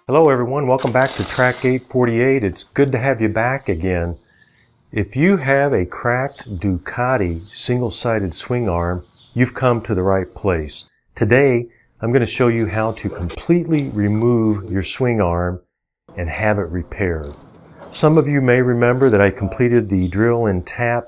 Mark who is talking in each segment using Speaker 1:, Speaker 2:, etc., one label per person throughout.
Speaker 1: Hello everyone, welcome back to Track 848. It's good to have you back again. If you have a cracked Ducati single-sided swing arm, you've come to the right place. Today, I'm going to show you how to completely remove your swing arm and have it repaired. Some of you may remember that I completed the drill and tap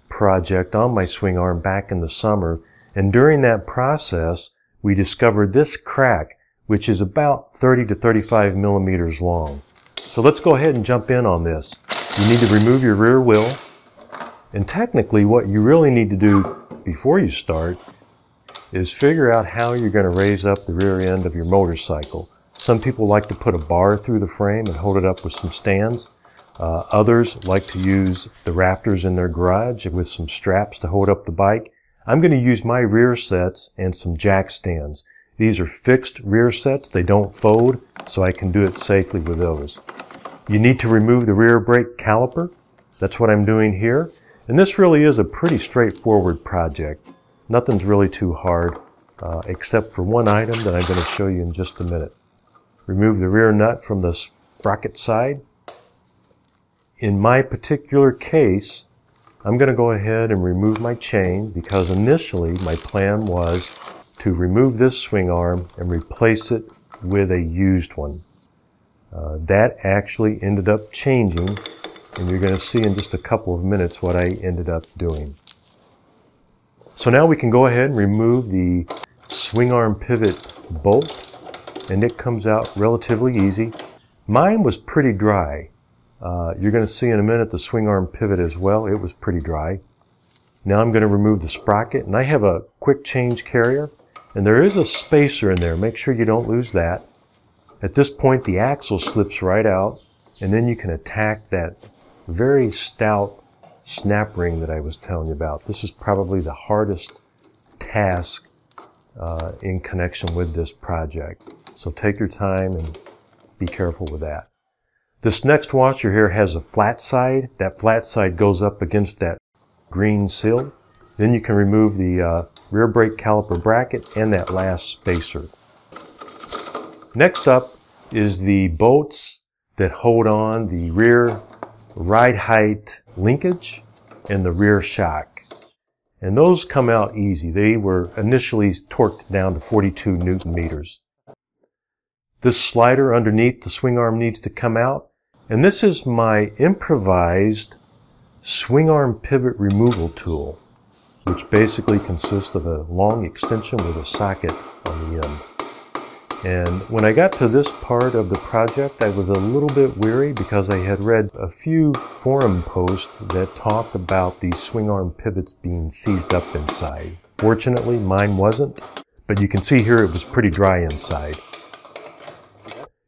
Speaker 1: project on my swing arm back in the summer, and during that process, we discovered this crack, which is about 30 to 35 millimeters long. So let's go ahead and jump in on this. You need to remove your rear wheel, and technically what you really need to do before you start is figure out how you're going to raise up the rear end of your motorcycle. Some people like to put a bar through the frame and hold it up with some stands. Others like to use the rafters in their garage with some straps to hold up the bike. I'm going to use my rear sets and some jack stands. These are fixed rear sets. They don't fold, so I can do it safely with those. You need to remove the rear brake caliper. That's what I'm doing here. And this really is a pretty straightforward project. Nothing's really too hard, except for one item that I'm going to show you in just a minute. Remove the rear nut from the sprocket side. In my particular case, I'm going to go ahead and remove my chain because initially my plan was to remove this swing arm and replace it with a used one. That actually ended up changing, and you're going to see in just a couple of minutes what I ended up doing. So now we can go ahead and remove the swing arm pivot bolt, and it comes out relatively easy. Mine was pretty dry. You're going to see in a minute the swing arm pivot as well. It was pretty dry. Now I'm going to remove the sprocket, and I have a quick change carrier. And there is a spacer in there. Make sure you don't lose that. At this point, the axle slips right out, and then you can attack that very stout snap ring that I was telling you about. This is probably the hardest task in connection with this project. So take your time and be careful with that. This next washer here has a flat side. That flat side goes up against that green seal. Then you can remove the rear brake caliper bracket and that last spacer. Next up is the bolts that hold on the rear ride height linkage and the rear shock. And those come out easy. They were initially torqued down to 42 Newton meters. This slider underneath the swing arm needs to come out. And this is my improvised swing arm pivot removal tool, which basically consists of a long extension with a socket on the end. And when I got to this part of the project, I was a little bit weary because I had read a few forum posts that talked about these swing arm pivots being seized up inside. Fortunately, mine wasn't, but you can see here it was pretty dry inside.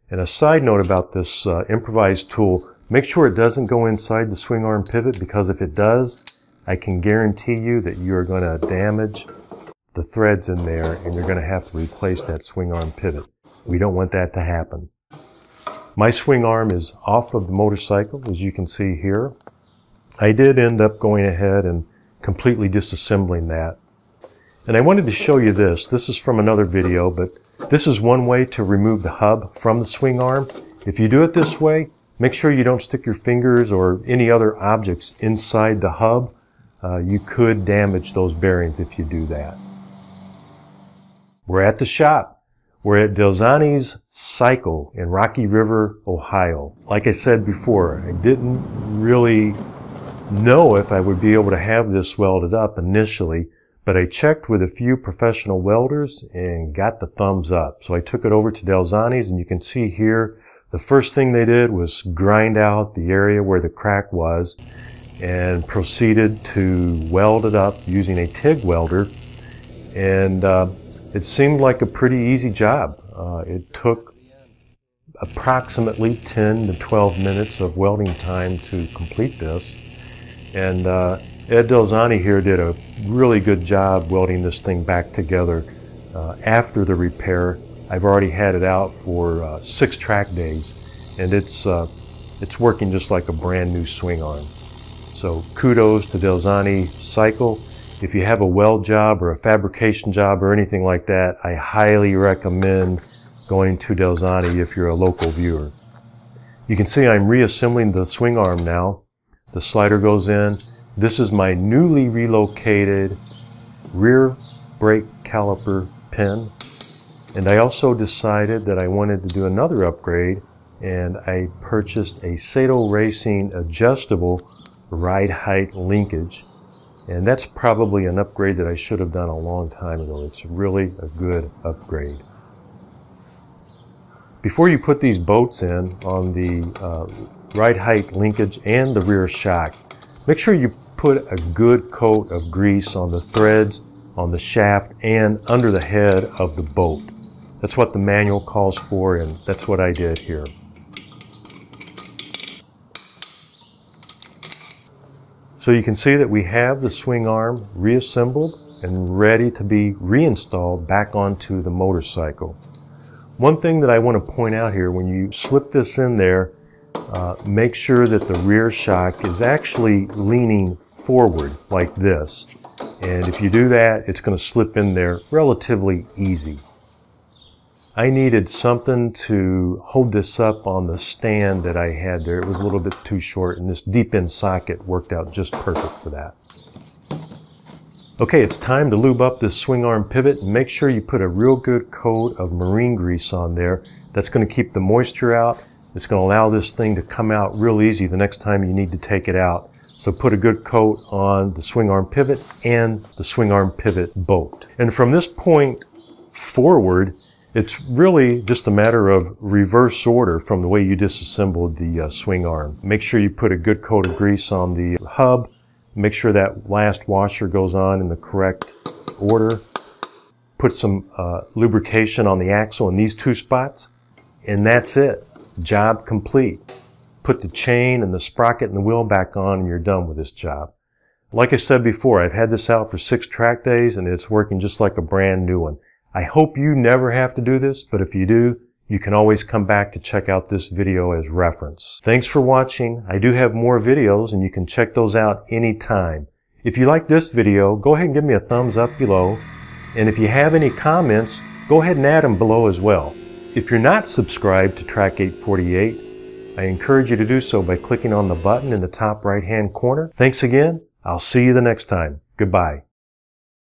Speaker 1: And a side note about this improvised tool, make sure it doesn't go inside the swing arm pivot, because if it does, I can guarantee you that you are going to damage the threads in there and you're going to have to replace that swing arm pivot. We don't want that to happen. My swing arm is off of the motorcycle, as you can see here. I did end up going ahead and completely disassembling that. And I wanted to show you this. This is from another video, but this is one way to remove the hub from the swing arm. If you do it this way, make sure you don't stick your fingers or any other objects inside the hub. You could damage those bearings if you do that. We're at the shop. We're at Delzani's Cycle in Rocky River, Ohio. Like I said before, I didn't really know if I would be able to have this welded up initially, but I checked with a few professional welders and got the thumbs up. So I took it over to Delzani's, and you can see here the first thing they did was grind out the area where the crack was and proceeded to weld it up using a TIG welder, and it seemed like a pretty easy job. It took approximately 10 to 12 minutes of welding time to complete this, and Ed Delzani here did a really good job welding this thing back together. After the repair, I've already had it out for 6 track days, and it's working just like a brand new swing arm. So kudos to Delzani Cycle. If you have a weld job or a fabrication job or anything like that, I highly recommend going to Delzani if you're a local viewer. You can see I'm reassembling the swing arm now. The slider goes in. This is my newly relocated rear brake caliper pin. And I also decided that I wanted to do another upgrade, and I purchased a Sato Racing adjustable ride height linkage. And that's probably an upgrade that I should have done a long time ago. It's really a good upgrade. Before you put these bolts in on the ride height linkage and the rear shock, make sure you put a good coat of grease on the threads, on the shaft, and under the head of the bolt. That's what the manual calls for, and that's what I did here. So you can see that we have the swing arm reassembled and ready to be reinstalled back onto the motorcycle. One thing that I want to point out here, when you slip this in there, make sure that the rear shock is actually leaning forward like this. And if you do that, it's going to slip in there relatively easy. I needed something to hold this up on the stand that I had there. It was a little bit too short, and this deep end socket worked out just perfect for that. Okay, it's time to lube up this swing arm pivot, and make sure you put a real good coat of marine grease on there. That's going to keep the moisture out. It's going to allow this thing to come out real easy the next time you need to take it out. So put a good coat on the swing arm pivot and the swing arm pivot bolt. And from this point forward, it's really just a matter of reverse order from the way you disassembled the swing arm. Make sure you put a good coat of grease on the hub. Make sure that last washer goes on in the correct order. Put some lubrication on the axle in these two spots, and that's it. Job complete. Put the chain and the sprocket and the wheel back on, and you're done with this job. Like I said before, I've had this out for 6 track days, and it's working just like a brand new one. I hope you never have to do this, but if you do, you can always come back to check out this video as reference. Thanks for watching. I do have more videos, and you can check those out anytime. If you like this video, go ahead and give me a thumbs up below. And if you have any comments, go ahead and add them below as well. If you're not subscribed to Track 848, I encourage you to do so by clicking on the button in the top right-hand corner. Thanks again. I'll see you the next time. Goodbye.